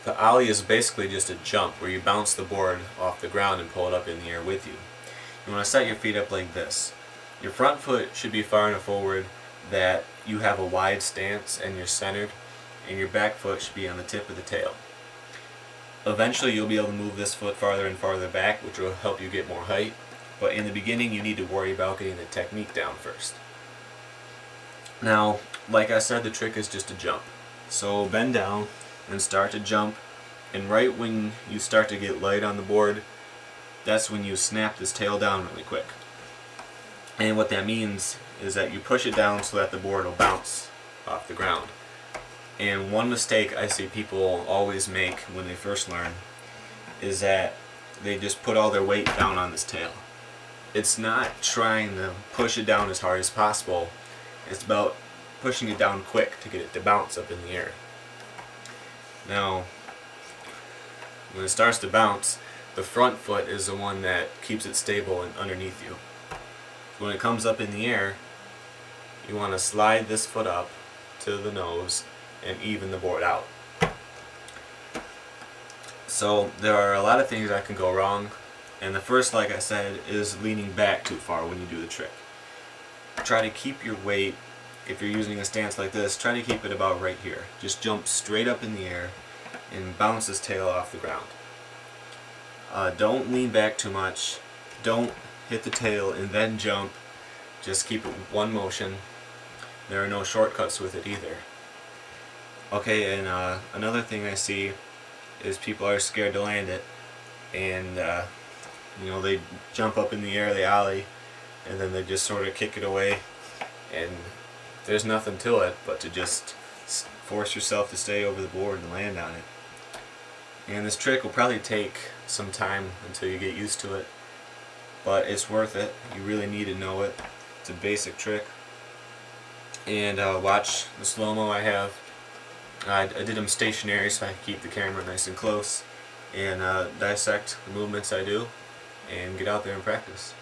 The ollie is basically just a jump where you bounce the board off the ground and pull it up in the air with you. You want to set your feet up like this. Your front foot should be far enough forward that you have a wide stance and you're centered, and your back foot should be on the tip of the tail. Eventually you'll be able to move this foot farther and farther back, which will help you get more height, but in the beginning you need to worry about getting the technique down first. Now, like I said, the trick is just a jump. So bend down and start to jump, and right when you start to get light on the board, that's when you snap this tail down really quick. And what that means is that you push it down so that the board will bounce off the ground. And one mistake I see people always make when they first learn is that they just put all their weight down on this tail. It's not trying to push it down as hard as possible. It's about pushing it down quick to get it to bounce up in the air. Now, when it starts to bounce, the front foot is the one that keeps it stable and underneath you. When it comes up in the air, you want to slide this foot up to the nose and even the board out. So there are a lot of things that can go wrong, and the first, like I said, is leaning back too far when you do the trick. Try to keep your weight, if you're using a stance like this, try to keep it about right here. Just jump straight up in the air and bounce this tail off the ground. Don't lean back too much. Don't hit the tail and then jump. Just keep it one motion. There are no shortcuts with it either. Okay, and another thing I see is people are scared to land it, and they jump up in the air, they ollie, and then they just sort of kick it away, and there's nothing to it but to just force yourself to stay over the board and land on it. And this trick will probably take some time until you get used to it, but it's worth it. You really need to know it. It's a basic trick. And watch the slow-mo I have. I did them stationary so I can keep the camera nice and close, and dissect the movements I do and get out there and practice.